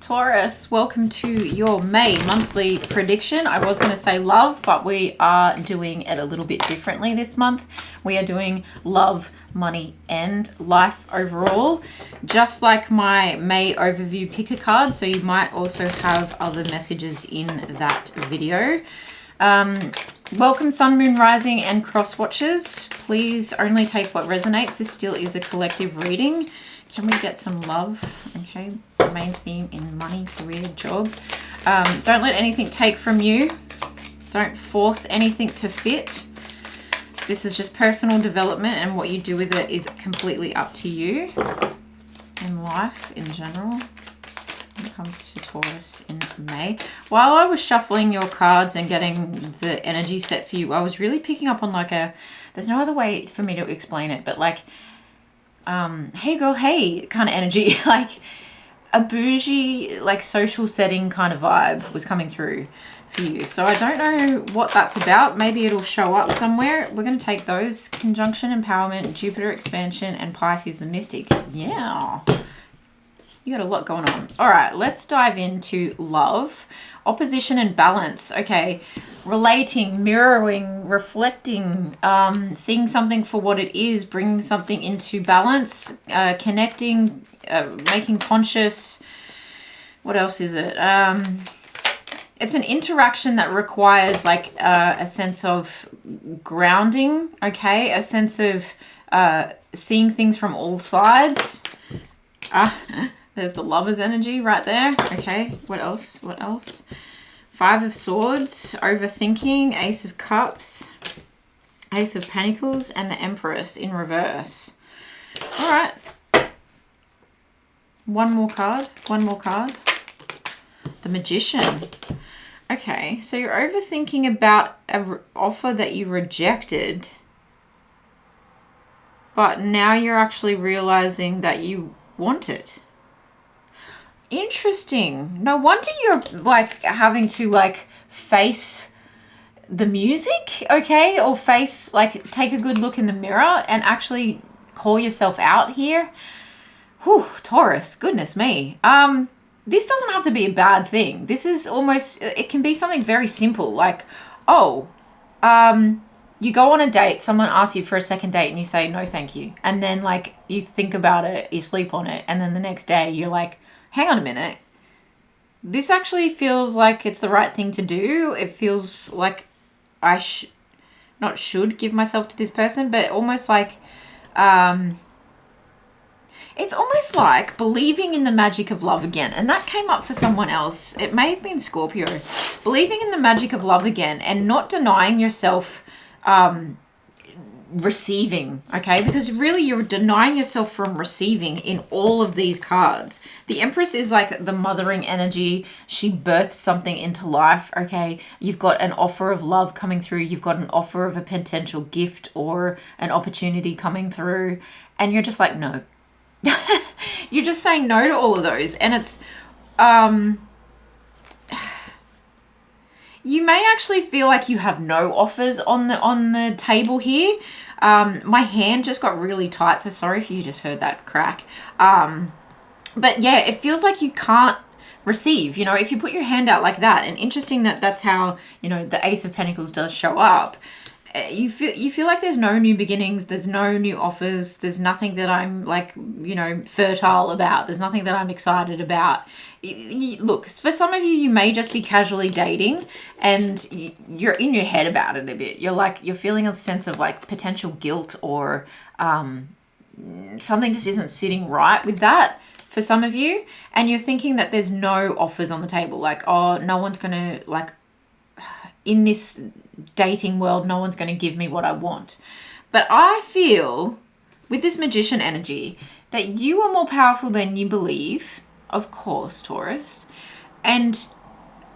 Taurus, welcome to your May monthly prediction. I was going to say love, but we are doing it a little bit differently this month. We are doing love, money, and life overall. Just like my May overview picker card, so you might also have other messages in that video. Welcome Sun, Moon, Rising, and Cross Watchers. Please only take what resonates. This still is a collective reading. Can we get some love? Okay, main theme in money, career, job. Don't let anything take from you. Don't force anything to fit. This is just personal development, and what you do with it is completely up to you. In life, in general, when it comes to Taurus in May. While I was shuffling your cards and getting the energy set for you, I was really picking up on like a, there's no other way for me to explain it, but like, hey girl, hey kind of energy, like a bougie, like social setting kind of vibe was coming through for you. So I don't know what that's about. Maybe it'll show up somewhere. We're going to take those: conjunction, empowerment, Jupiter expansion, and Pisces the mystic. Yeah, you got a lot going on. All right, let's dive into love, opposition, and balance. Okay, relating, mirroring, reflecting, seeing something for what it is, bringing something into balance, connecting, making conscious. What else is it? It's an interaction that requires like a sense of grounding, okay? A sense of seeing things from all sides. There's the lover's energy right there. Okay, what else? What else? Five of Swords, overthinking, Ace of Cups, Ace of Pentacles, and the Empress in reverse. All right. One more card. One more card. The Magician. Okay, so you're overthinking about an offer that you rejected, but now you're actually realizing that you want it. Interesting. No wonder you're like having to like face the music, okay? Or face, like, take a good look in the mirror and actually call yourself out here. Whew, Taurus, goodness me. This doesn't have to be a bad thing. This is almost, it can be something very simple. Like, oh, you go on a date, someone asks you for a second date and you say, no, thank you. And then like you think about it, you sleep on it. And then the next day you're like, hang on a minute. This actually feels like it's the right thing to do. It feels like I not should give myself to this person, but almost like, it's almost like believing in the magic of love again. And that came up for someone else. It may have been Scorpio. Believing in the magic of love again and not denying yourself receiving, okay? Because really you're denying yourself from receiving in all of these cards. The Empress is like the mothering energy. She births something into life, okay? You've got an offer of love coming through. You've got an offer of a potential gift or an opportunity coming through. And you're just like, no. You're just saying no to all of those. And it's, you may actually feel like you have no offers on the table here. My hand just got really tight, so sorry if you just heard that crack. But yeah, it feels like you can't receive, you know, if you put your hand out like that. And interesting that that's how, you know, the Ace of Pentacles does show up. You feel like there's no new beginnings, there's no new offers, there's nothing that I'm like, you know, fertile about, there's nothing that I'm excited about. Look, for some of you, you may just be casually dating and you're in your head about it a bit. You're like, you're feeling a sense of like potential guilt or something just isn't sitting right with that for some of you. And you're thinking that there's no offers on the table. Like, oh, no one's going to like, in this dating world, no one's going to give me what I want. But I feel with this Magician energy that you are more powerful than you believe, of course, Taurus. And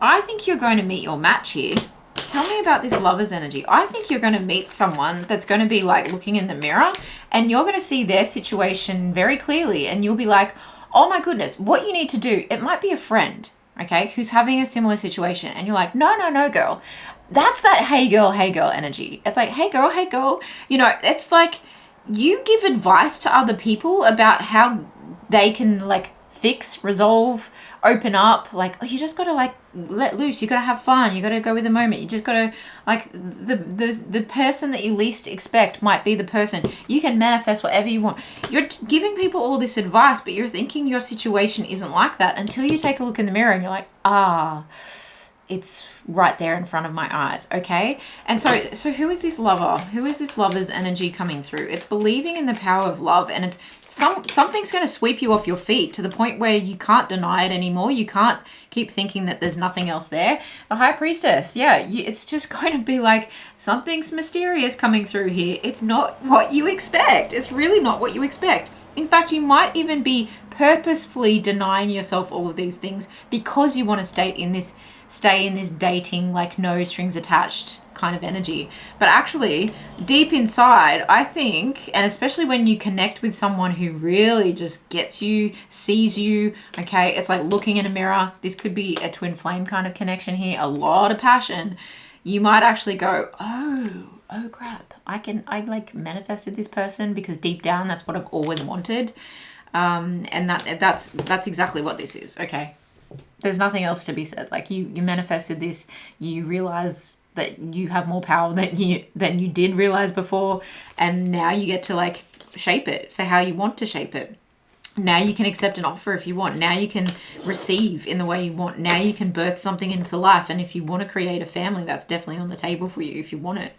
I think you're going to meet your match here. Tell me about this Lover's energy. I think you're going to meet someone that's going to be like looking in the mirror and you're going to see their situation very clearly and you'll be like, oh my goodness, what you need to do, it might be a friend, okay, who's having a similar situation. And you're like, no, girl. That's that hey girl energy. It's like, hey girl. You know, it's like you give advice to other people about how they can like fix, resolve, open up. Like, oh, you just gotta like let loose. You gotta have fun. You gotta go with the moment. You just gotta like the person that you least expect might be the person. You can manifest whatever you want. You're giving people all this advice, but you're thinking your situation isn't like that until you take a look in the mirror and you're like, ah, it's right there in front of my eyes. Okay. And so who is this lover? Who is this lover's energy coming through? It's believing in the power of love, and it's something's going to sweep you off your feet to the point where you can't deny it anymore. You can't keep thinking that there's nothing else there. The High Priestess. Yeah. It's just going to be like something's mysterious coming through here. It's not what you expect. It's really not what you expect. In fact, you might even be purposefully denying yourself all of these things because you want to stay in this dating, like no strings attached kind of energy. But actually, deep inside, I think, and especially when you connect with someone who really just gets you, sees you, okay, it's like looking in a mirror. This could be a twin flame kind of connection here, a lot of passion. You might actually go, oh crap, I like manifested this person because deep down that's what I've always wanted. And that's exactly what this is. Okay. There's nothing else to be said. Like you manifested this, you realize that you have more power than you did realize before. And now you get to like shape it for how you want to shape it. Now you can accept an offer if you want. Now you can receive in the way you want. Now you can birth something into life. And if you want to create a family, that's definitely on the table for you if you want it.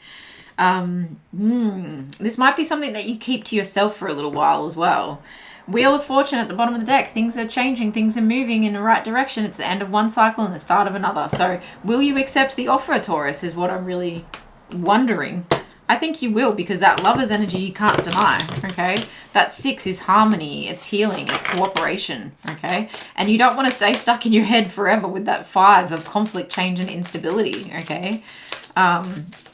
This might be something that you keep to yourself for a little while as well. Wheel of Fortune at the bottom of the deck. Things are changing. Things are moving in the right direction. It's the end of one cycle and the start of another. So will you accept the offer, Taurus, is what I'm really wondering. I think you will, because that lover's energy you can't deny, okay? That 6 is harmony. It's healing. It's cooperation, okay? And you don't want to stay stuck in your head forever with that 5 of conflict, change, and instability, okay?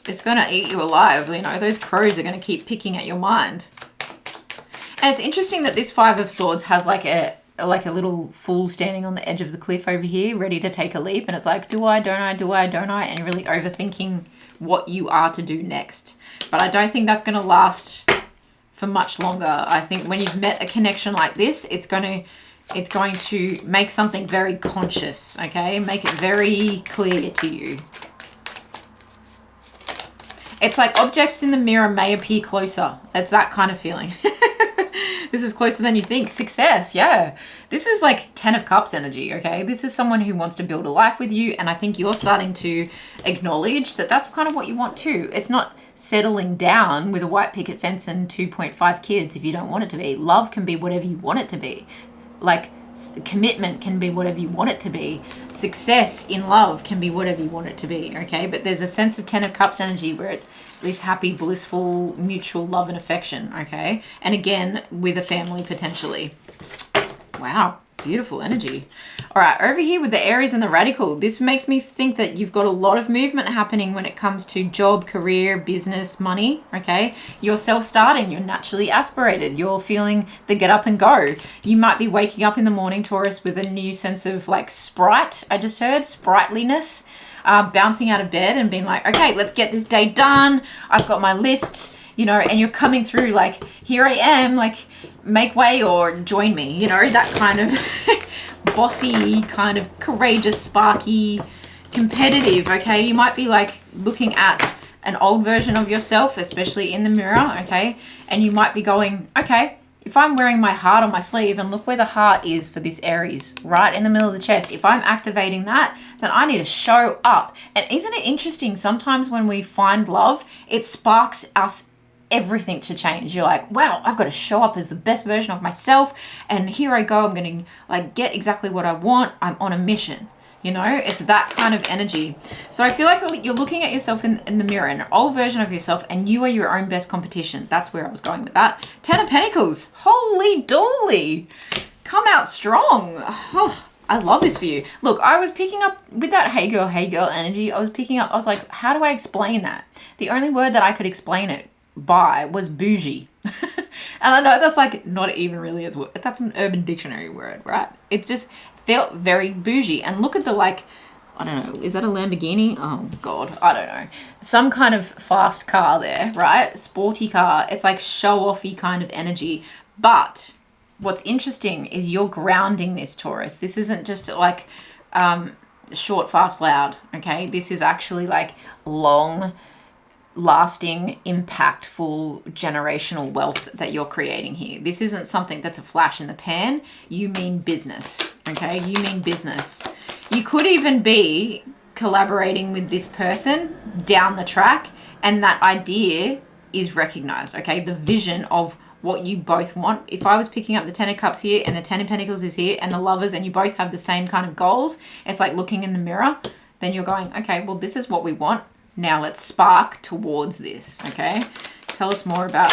It's going to eat you alive. You know, those crows are going to keep picking at your mind. And it's interesting that this 5 of Swords has like a little fool standing on the edge of the cliff over here, ready to take a leap. And it's like, do I, don't I, do I, don't I? And you're really overthinking what you are to do next. But I don't think that's going to last for much longer. I think when you've met a connection like this, it's going to make something very conscious, okay? Make it very clear to you. It's like objects in the mirror may appear closer. It's that kind of feeling. This is closer than you think. Success, yeah. This is like 10 of Cups energy, okay? This is someone who wants to build a life with you, and I think you're starting to acknowledge that that's kind of what you want too. It's not settling down with a white picket fence and 2.5 kids if you don't want it to be. Love can be whatever you want it to be. Like, commitment can be whatever you want it to be. Success in love can be whatever you want it to be, okay? But there's a sense of 10 of Cups energy where it's this happy, blissful, mutual love and affection, okay? And again, with a family potentially. Wow, beautiful energy. All right, over here with the Aries and the Radical, this makes me think that you've got a lot of movement happening when it comes to job, career, business, money, okay? You're self-starting, you're naturally aspirated, you're feeling the get up and go. You might be waking up in the morning, Taurus, with a new sense of like sprite, I just heard, sprightliness, bouncing out of bed and being like, okay, let's get this day done. I've got my list, you know, and you're coming through like, here I am, like, make way or join me, you know, that kind of bossy, kind of courageous, sparky, competitive, okay? You might be like looking at an old version of yourself, especially in the mirror, okay? And you might be going, okay, if I'm wearing my heart on my sleeve, and look where the heart is for this Aries, right in the middle of the chest, if I'm activating that, then I need to show up. And isn't it interesting, sometimes when we find love, it sparks us everything to change. You're like, wow, I've got to show up as the best version of myself, and here I go, I'm going to like get exactly what I want. I'm on a mission, you know? It's that kind of energy. So I feel like you're looking at yourself in the mirror, an old version of yourself, and you are your own best competition. That's where I was going with that. 10 of Pentacles, holy dooly, come out strong. Oh, I love this for you. Look, I was picking up with that hey girl energy. I was like, how do I explain that? The only word that I could explain it by was bougie. And I know that's like not even really as word. That's an Urban Dictionary word, right? It just felt very bougie. And look at the like, I don't know, is that a Lamborghini? Oh God, I don't know. Some kind of fast car there, right? Sporty car. It's like show-offy kind of energy. But what's interesting is you're grounding this, Taurus. This isn't just like short, fast, loud, okay? This is actually like long lasting, impactful, generational wealth that you're creating here. This isn't something that's a flash in the pan. You mean business, okay? You mean business. You could even be collaborating with this person down the track, and that idea is recognized, okay? The vision of what you both want. If I was picking up the Ten of Cups here and the Ten of Pentacles is here and the Lovers, and you both have the same kind of goals, it's like looking in the mirror, then you're going, okay, well, this is what we want. Now let's spark towards this, okay? Tell us more about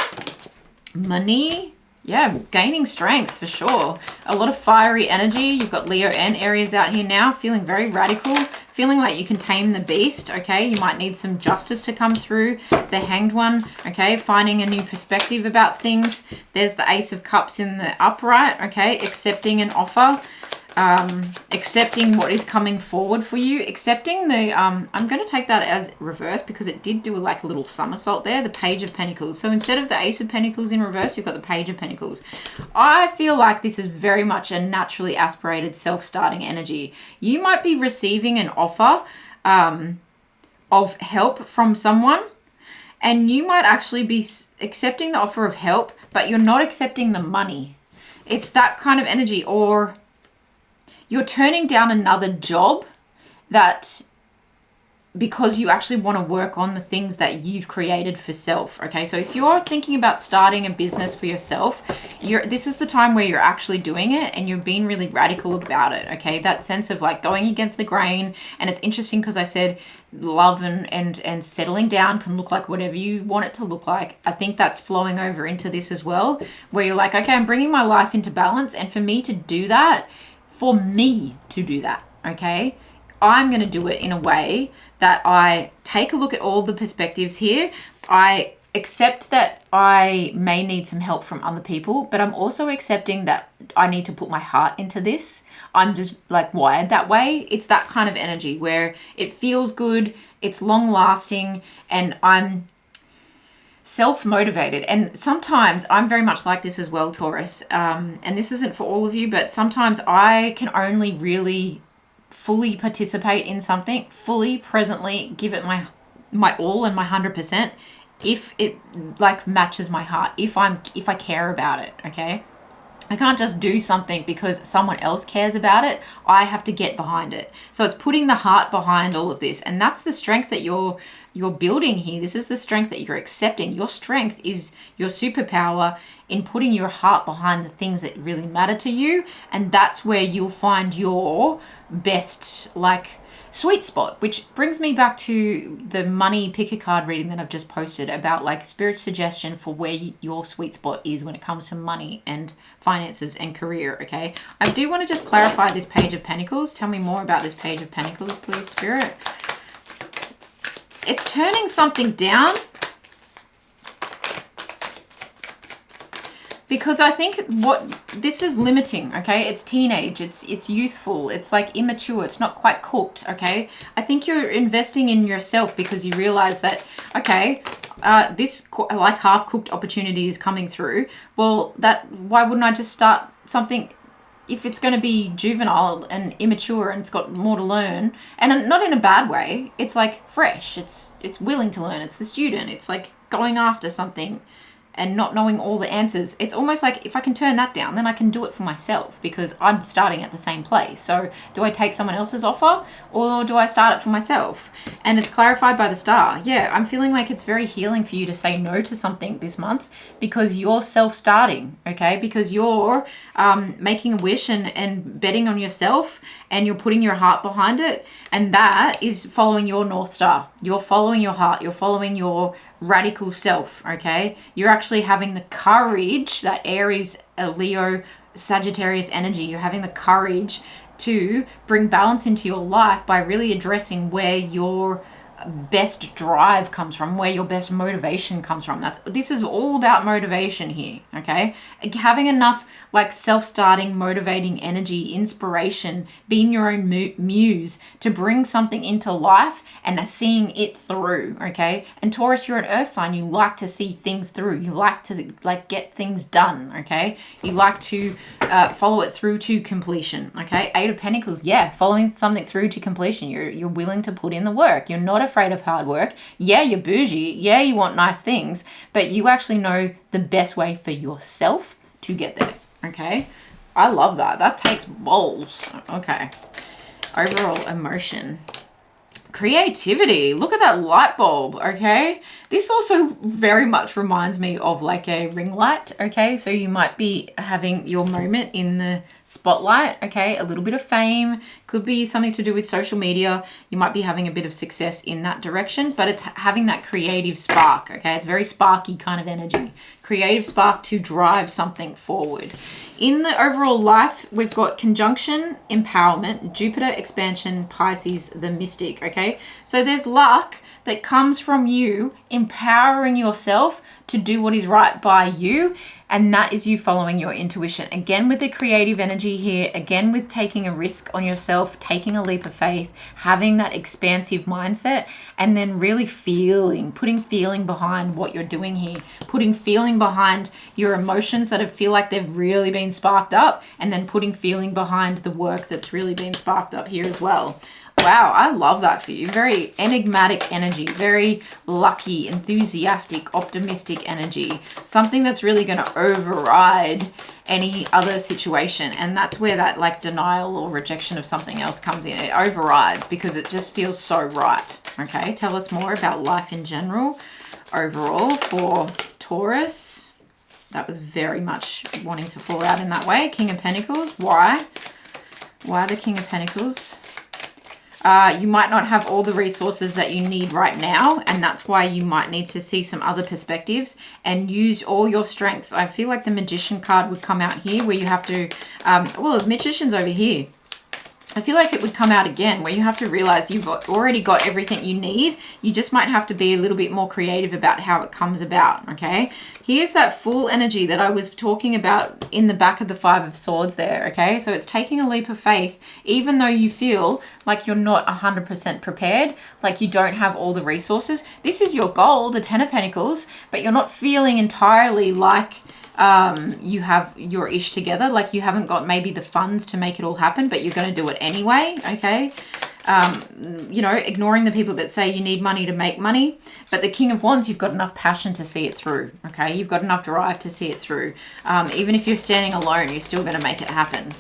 money. Yeah, gaining strength for sure. A lot of fiery energy. You've got Leo and Aries out here now, feeling very radical, feeling like you can tame the beast, okay? You might need some justice to come through. The Hanged One, okay? Finding a new perspective about things. There's the Ace of Cups in the upright, okay? Accepting an offer. Accepting what is coming forward for you, accepting the I'm going to take that as reverse because it did do like a little somersault there, the Page of Pentacles. So instead of the Ace of Pentacles in reverse, you've got the Page of Pentacles. I feel like this is very much a naturally aspirated self-starting energy. You might be receiving an offer of help from someone, and you might actually be accepting the offer of help, but you're not accepting the money. It's that kind of energy. Or you're turning down another job that because you actually want to work on the things that you've created for self, okay? So if you're thinking about starting a business for yourself, this is the time where you're actually doing it and you're being really radical about it, okay? That sense of like going against the grain. And it's interesting because I said love and settling down can look like whatever you want it to look like. I think that's flowing over into this as well, where you're like, okay, I'm bringing my life into balance. And for me to do that, okay, I'm going to do it in a way that I take a look at all the perspectives here. I accept that I may need some help from other people, but I'm also accepting that I need to put my heart into this. I'm just like wired that way. It's that kind of energy where it feels good, it's long lasting, and I'm self-motivated. And sometimes I'm very much like this as well, Taurus. And this isn't for all of you, but sometimes I can only really fully participate in something, fully presently give it my all and my 100% if it like matches my heart, if I care about it, okay? I can't just do something because someone else cares about it. I have to get behind it. So it's putting the heart behind all of this. And that's the strength that you're building here. This is the strength that you're accepting. Your strength is your superpower in putting your heart behind the things that really matter to you. And that's where you'll find your best, like, sweet spot, which brings me back to the money pick a card reading that I've just posted about like spirit suggestion for where your sweet spot is when it comes to money and finances and career, okay? I do want to just clarify this Page of Pentacles. Tell me more about this Page of Pentacles, please, Spirit. It's turning something down because I think what this is limiting, okay? It's teenage, it's youthful, it's like immature, it's not quite cooked, okay? I think you're investing in yourself because you realize that, okay, this like half-cooked opportunity is coming through. Well, why wouldn't I just start something if it's going to be juvenile and immature and it's got more to learn, and not in a bad way. It's like fresh, it's willing to learn, it's the student, it's like going after something and not knowing all the answers. It's almost like if I can turn that down, then I can do it for myself because I'm starting at the same place. So do I take someone else's offer or do I start it for myself? And it's clarified by the star. Yeah, I'm feeling like it's very healing for you to say no to something this month because you're self-starting, okay? Because you're making a wish and betting on yourself and you're putting your heart behind it. And that is following your North Star. You're following your heart. You're following your radical self, okay? You're actually having the courage, that Aries, Leo, Sagittarius energy. You're having the courage to bring balance into your life by really addressing where your best drive comes from, where your best motivation comes from. This is all about motivation here, okay? Having enough like self-starting, motivating energy, inspiration, being your own muse to bring something into life and seeing it through, okay? And Taurus, you're an earth sign. You like to see things through. You like to like get things done, okay? You like to follow it through to completion, okay? 8 of Pentacles, yeah, following something through to completion. You're willing to put in the work. You're not afraid of hard work. Yeah, you're bougie. Yeah, you want nice things, but you actually know the best way for yourself to get there, okay? I love that. That takes balls. Okay. Overall emotion. Creativity. Look at that light bulb, okay? This also very much reminds me of like a ring light, okay? So you might be having your moment in the spotlight, okay? A little bit of fame, could be something to do with social media. You might be having a bit of success in that direction, but it's having that creative spark, okay? It's very sparky kind of energy. Creative spark to drive something forward. In the overall life, we've got conjunction, empowerment, Jupiter, expansion, Pisces, the mystic, okay? So there's luck that comes from you empowering yourself to do what is right by you, and that is you following your intuition. Again, with the creative energy here, again, with taking a risk on yourself, taking a leap of faith, having that expansive mindset, and then really putting feeling behind what you're doing here, putting feeling behind your emotions that feel like they've really been sparked up, and then putting feeling behind the work that's really been sparked up here as well. Wow, I love that for you. Very enigmatic energy, very lucky, enthusiastic, optimistic energy. Something that's really going to override any other situation. And that's where that like denial or rejection of something else comes in. It overrides because it just feels so right. Okay, tell us more about life in general. Overall for Taurus, that was very much wanting to fall out in that way. King of Pentacles, why? Why the King of Pentacles? You might not have all the resources that you need right now, and that's why you might need to see some other perspectives and use all your strengths. I feel like the Magician card would come out here where you have to, well, the Magician's over here. I feel like it would come out again where you have to realize you've already got everything you need. You just might have to be a little bit more creative about how it comes about, okay? Here's that full energy that I was talking about in the back of the 5 of Swords there, okay? So it's taking a leap of faith, even though you feel like you're not 100% prepared, like you don't have all the resources. This is your goal, the 10 of Pentacles, but you're not feeling entirely like you have your ish together, like you haven't got maybe the funds to make it all happen, but you're going to do it anyway, okay? You know, ignoring the people that say you need money to make money, but the King of Wands, you've got enough passion to see it through, okay? You've got enough drive to see it through. Even if you're standing alone, you're still going to make it happen.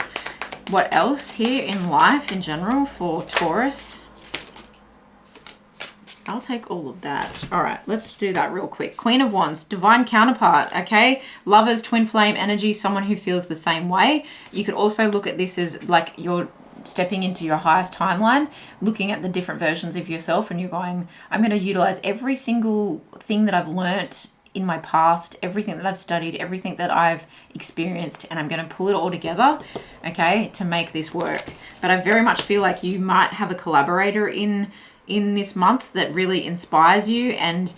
What else here in life in general for Taurus? I'll take all of that. All right, let's do that real quick. Queen of Wands, divine counterpart, okay? Lovers, twin flame energy, someone who feels the same way. You could also look at this as like you're stepping into your highest timeline, looking at the different versions of yourself, and you're going, I'm going to utilize every single thing that I've learnt in my past, everything that I've studied, everything that I've experienced, and I'm going to pull it all together, okay, to make this work. But I very much feel like you might have a collaborator in this month that really inspires you and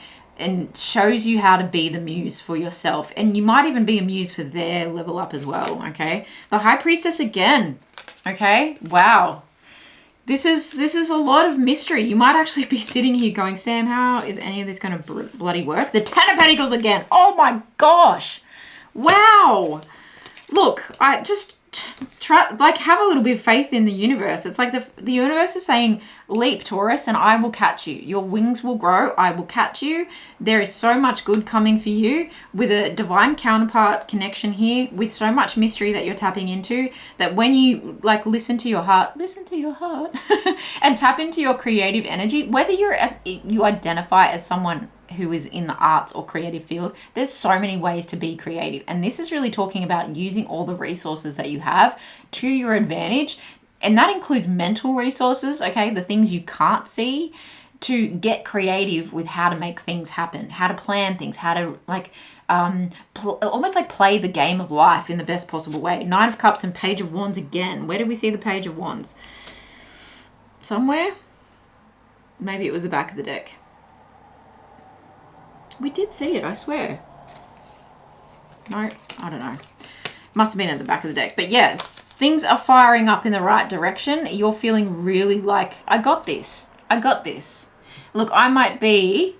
shows you how to be the muse for yourself. And you might even be a muse for their level up as well, okay? The High Priestess again, okay? Wow. This is a lot of mystery. You might actually be sitting here going, Sam, how is any of this going to bloody work? The 10 of Pentacles again. Oh my gosh. Wow. Look, I just try, like, have a little bit of faith in the universe. It's like the universe is saying, leap, Taurus, and I will catch you. Your wings will grow. I will catch you. There is so much good coming for you with a divine counterpart connection here, with so much mystery that you're tapping into, that when you like listen to your heart and tap into your creative energy, whether you identify as someone who is in the arts or creative field, there's so many ways to be creative. And this is really talking about using all the resources that you have to your advantage. And that includes mental resources, okay? The things you can't see, to get creative with how to make things happen, how to plan things, how to like almost like play the game of life in the best possible way. 9 of Cups and Page of Wands again. Where do we see the Page of Wands? Somewhere? Maybe it was the back of the deck. We did see it, I swear. No, I don't know. Must have been at the back of the deck. But yes, things are firing up in the right direction. You're feeling really like, I got this. I got this. Look, I might be...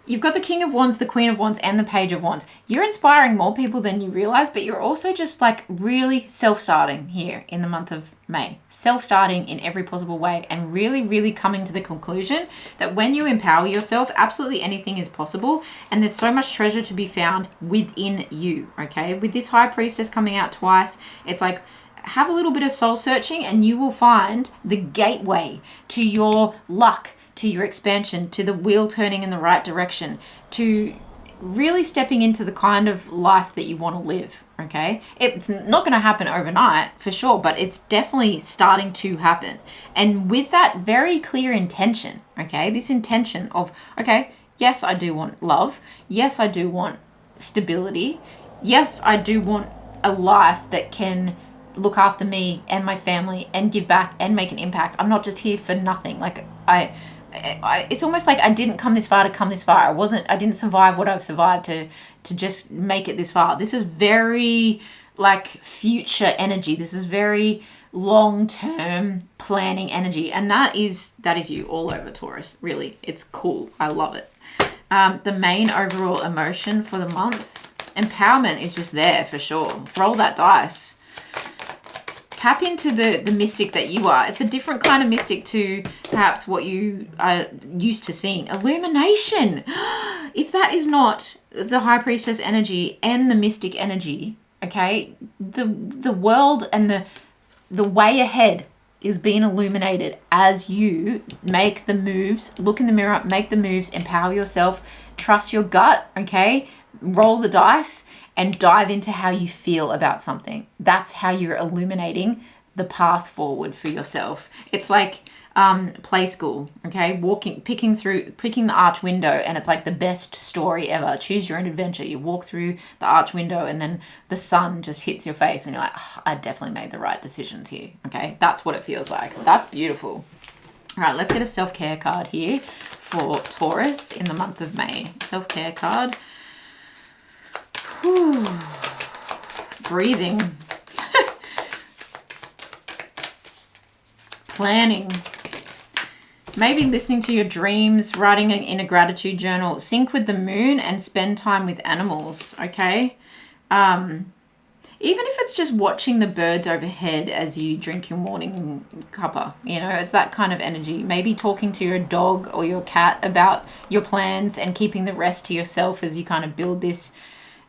You've got the King of Wands, the Queen of Wands, and the Page of Wands. You're inspiring more people than you realize, but you're also just like really self-starting here in the month of May. Self-starting in every possible way and really, really coming to the conclusion that when you empower yourself, absolutely anything is possible. And there's so much treasure to be found within you, okay? With this High Priestess coming out twice, it's like, have a little bit of soul searching and you will find the gateway to your luck, to your expansion, to the wheel turning in the right direction, to really stepping into the kind of life that you want to live, okay? It's not going to happen overnight for sure, but it's definitely starting to happen. And with that very clear intention, okay, this intention of, okay, yes, I do want love. Yes, I do want stability. Yes, I do want a life that can look after me and my family and give back and make an impact. I'm not just here for nothing. Like it's almost like I didn't come this far to come this far. I didn't survive what I've survived to just make it this far. This is very like future energy. This is very long-term planning energy. And that is you all over, Taurus. Really, it's cool. I love it. The main overall emotion for the month, empowerment is just there for sure. Roll that dice. Tap into the mystic that you are. It's a different kind of mystic to perhaps what you are used to seeing. Illumination. If that is not the High Priestess energy and the mystic energy, okay, the world and the way ahead is being illuminated as you make the moves, look in the mirror, make the moves, empower yourself, trust your gut, okay? Roll the dice and dive into how you feel about something. That's how you're illuminating the path forward for yourself. It's like play school, okay? Picking the arch window, and it's like the best story ever. Choose your own adventure. You walk through the arch window and then the sun just hits your face and you're like, oh, I definitely made the right decisions here, okay? That's what it feels like. That's beautiful. All right, let's get a self-care card here for Taurus in the month of May. Self-care card. Whew. Breathing. Planning. Maybe listening to your dreams, writing in a gratitude journal, sync with the moon and spend time with animals, okay? Even if it's just watching the birds overhead as you drink your morning cuppa, you know, it's that kind of energy. Maybe talking to your dog or your cat about your plans and keeping the rest to yourself as you kind of build this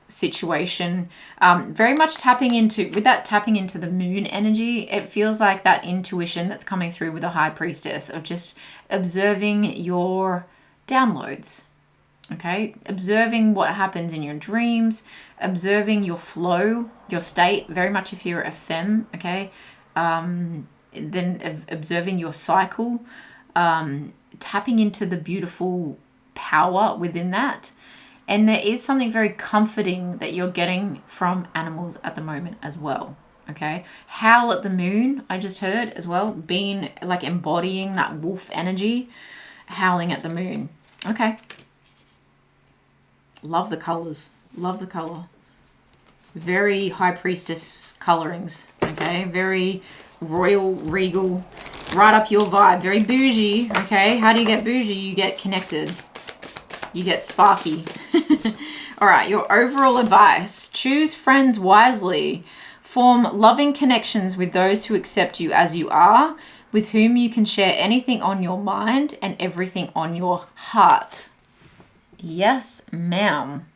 situation. Very much tapping into the moon energy. It feels like that intuition that's coming through with the High Priestess of just observing your downloads, okay? Observing what happens in your dreams, observing your flow, your state, very much if you're a femme, okay? Then observing your cycle, tapping into the beautiful power within that. And there is something very comforting that you're getting from animals at the moment as well, okay? Howl at the moon, I just heard as well, being like embodying that wolf energy, howling at the moon. Okay. Love the colors. Love the color. Very High Priestess colorings, okay? Very royal, regal, right up your vibe. Very bougie, okay? How do you get bougie? You get connected. You get sparky. All right, your overall advice. Choose friends wisely. Form loving connections with those who accept you as you are, with whom you can share anything on your mind and everything on your heart. Yes, ma'am.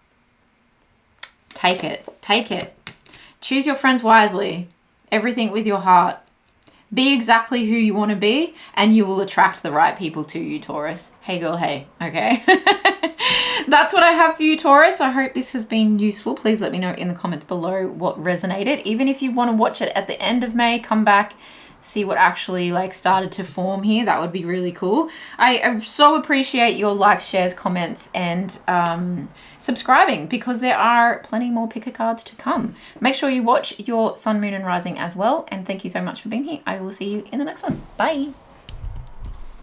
Take it. Take it. Choose your friends wisely. Everything with your heart. Be exactly who you want to be and you will attract the right people to you, Taurus. Hey girl, hey. Okay. That's what I have for you, Taurus. I hope this has been useful. Please let me know in the comments below what resonated. Even if you want to watch it at the end of May, come back, see what actually like started to form here. That would be really cool. I so appreciate your likes, shares, comments, and subscribing, because there are plenty more picker cards to come. Make sure you watch your sun, moon, and rising as well. And thank you so much for being here. I will see you in the next one. Bye.